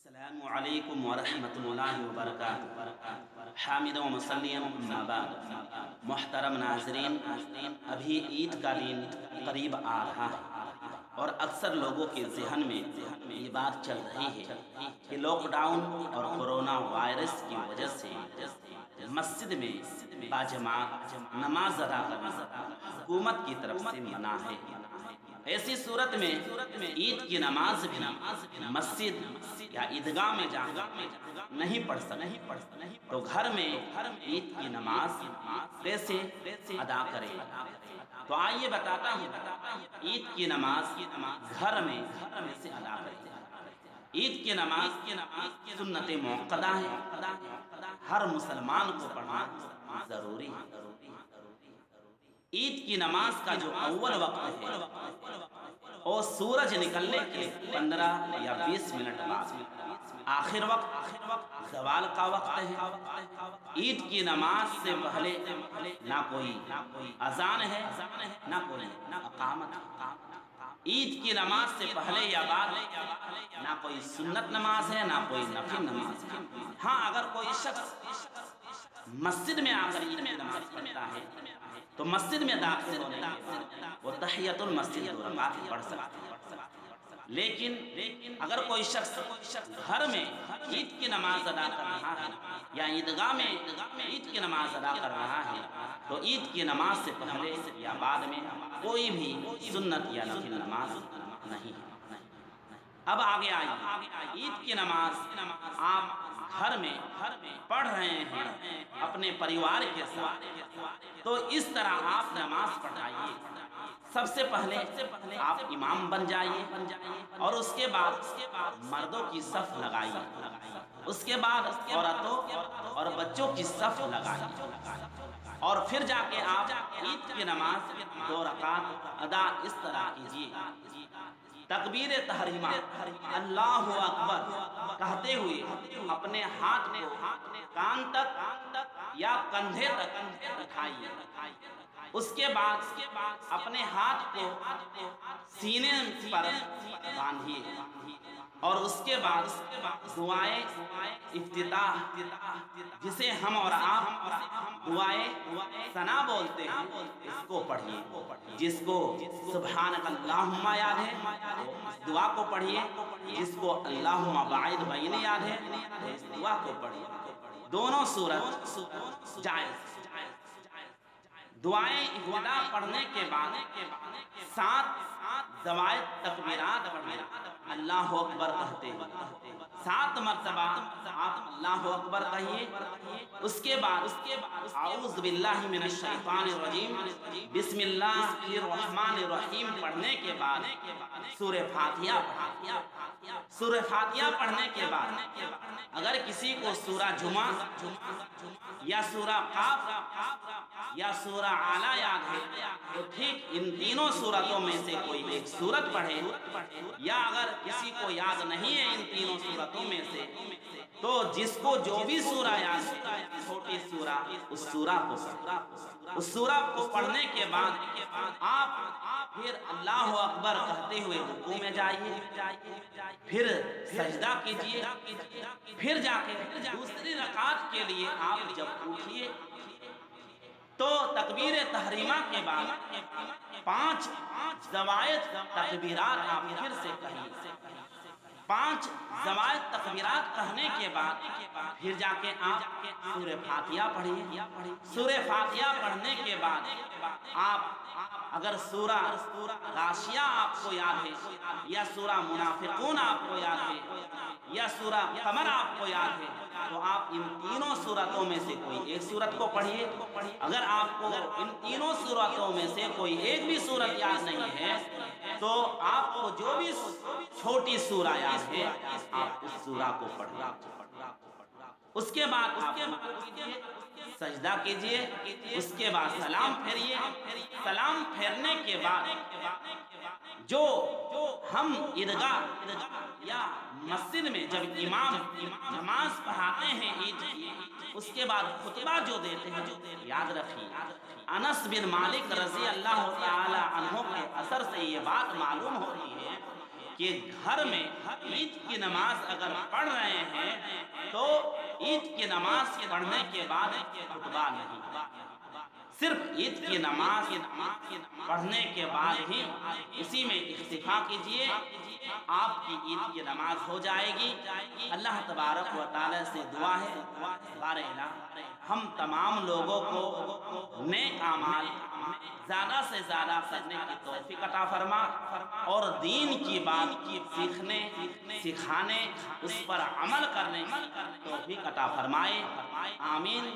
السلام علیکم ورحمۃ اللہ وبرکاتہ۔ حامد و مسلم اما بعد، محترم ناظرین، ابھی عید کا دن قریب آ رہا ہے اور اکثر لوگوں کے ذہن میں یہ بات چل رہی ہے کہ لاک ڈاؤن اور کورونا وائرس کی وجہ سے مسجد میں باجماعت نماز ادا کرنا حکومت کی طرف سے منع ہے۔ ایسی صورت میں عید کی نماز بھی مسجد یا عیدگاہ میں جا کر نہیں پڑھ سکتے، تو گھر میں عید کی نماز کیسے ادا کریں؟ تو آئیے بتاتا ہوں عید کی نماز گھر میں کیسے ادا کریں۔ عید کی نماز سنت موقدہ ہے، ہر مسلمان کو پڑھنا ضروری ہے۔ عید کی نماز کا جو اول وقت ہے وہ سورج نکلنے کے 15 یا 20 منٹ بعد، آخر وقت زوال کا وقت ہے۔ عید کی نماز سے پہلے نہ کوئی اذان ہے نہ کوئی اقامت۔ عید کی نماز سے پہلے یا بعد نہ کوئی سنت نماز ہے نہ کوئی نفل نماز ہے۔ ہاں، اگر کوئی شخص مسجد میں آ کر عید کی نماز پڑھتا ہے تو مسجد میں داخل ہونے کے بعد وہ تحیۃ المسجد 2 رکعت پڑھ سکتا ہے۔ لیکن اگر کوئی شخص گھر میں عید کی نماز ادا کر رہا ہے یا عیدگاہ میں عید کی نماز ادا کر رہا ہے تو عید کی نماز سے پہلے یا بعد میں کوئی بھی سنت یا نفل نماز نہیں ہے۔ اب آگے آئیے، عید کی نماز آپ گھر میں پڑھ رہے ہیں اپنے پریوار کے ساتھ، تو اس طرح آپ نماز پڑھائیے۔ سب سے پہلے آپ امام بن جائیے اور اس کے بعد مردوں کی صف لگائیے، اس کے بعد عورتوں اور بچوں کی صف لگائیے، اور پھر جا کے آپ عید کی نماز 2 رکعت ادا اس طرح کیجیے۔ تکبیر تحریمہ اللہ اکبر کہتے ہوئے اپنے ہاتھ کو کان تک یا کندھے تک اٹھائیے، اس کے بعد اپنے ہاتھ کو سینے پر باندھیے، اور اس کے بعد دعائے افتتاح، جسے ہم اور آپ دعائے ثنا بولتے ہیں، اس کو پڑھیے۔ جس کو سبحانک اللہم یاد ہے اس دعا کو پڑھیے، جس کو اللہم باعث بینی یاد ہے اس دعا کو پڑھیے۔ دونوں صورت جائز۔ دعائیں افتتاح پڑھنے کے بعد 7 زوائد تکبیرات پڑھیں، اللہ اکبر کہتے ہیں 7 مرتبہ آپ اللہ اکبر کہیے۔ اس کے بعد اعوذ باللہ من الشیطان الرجیم بسم اللہ الرحمن الرحیم پڑھنے کے بعد سورہ فاتحہ پڑھیں۔ سورہ فاتحہ پڑھنے کے بعد اگر کسی کو سورہ جمعہ یا سورہ قاف یا سورہ اعلیٰ یاد ہے تو ٹھیک ان تینوں سورتوں میں سے کوئی ایک سورت پڑھے، یا اگر کسی کو یاد نہیں ہے ان تینوں سورتوں میں سے تو جس کو جو بھی سورہ یاد ہے چھوٹی سورہ اس سورہ کو پڑھے۔ اس سورہ کو پڑھنے کے بعد آپ پھر اللہ اکبر کہتے ہوئے رکوع میں جائیے، پھر سجدہ کیجیے، پھر جا کے دوسری رکعت کے لیے آپ جب اٹھیے تو تکبیر تحریمہ کے بعد 5 زوائد تکبیرات آپ پھر سے کہیے۔ 5 زوائد تکبیرات کہنے کے بعد پھر جا کے آپ سورہ فاتحہ پڑھیے۔ سورہ فاتحہ پڑھنے کے بعد آپ اگر سورہ غاشیہ آپ کو یاد ہے یا سورہ منافقون آپ کو یاد ہے یا سورہ قمر آپ کو یاد ہے تو آپ ان تینوں سورتوں میں سے کوئی ایک سورت کو پڑھیے۔ اگر آپ کو ان تینوں سورتوں میں سے کوئی ایک بھی سورت یاد نہیں ہے تو آپ کو جو بھی چھوٹی سورہ یاد ہے آپ اس سورہ کو پڑھیے۔ اس کے بعد آپ سجدہ کیجئے، اس کے بعد سلام پھیریے۔ سلام پھیرنے کے بعد جو ہم عیدگاہ یا مسجد میں جب امام نماز پڑھاتے ہیں عید کی، اس کے بعد خطبہ جو دیتے ہیں یاد رکھیے انس بن مالک رضی اللہ تعالی عنہ کے اثر سے یہ بات معلوم ہوتی ہے کہ گھر میں عید کی نماز اگر پڑھ رہے ہیں تو عید کی نماز پڑھنے کے بعد خطبہ نہیں، صرف عید کی نماز پڑھنے کے بعد ہی اسی میں اکتفا کیجئے، آپ کی عید کی نماز ہو جائے گی۔ اللہ تبارک و تعالی سے دعا ہے بارے الہ ہم تمام لوگوں کو نیک اعمال زیادہ سے زیادہ کرنے کی توفیق عطا فرما، اور دین کی بات سیکھنے، سکھانے، اس پر عمل کرنے کی توفیق عطا فرمائے، آمین۔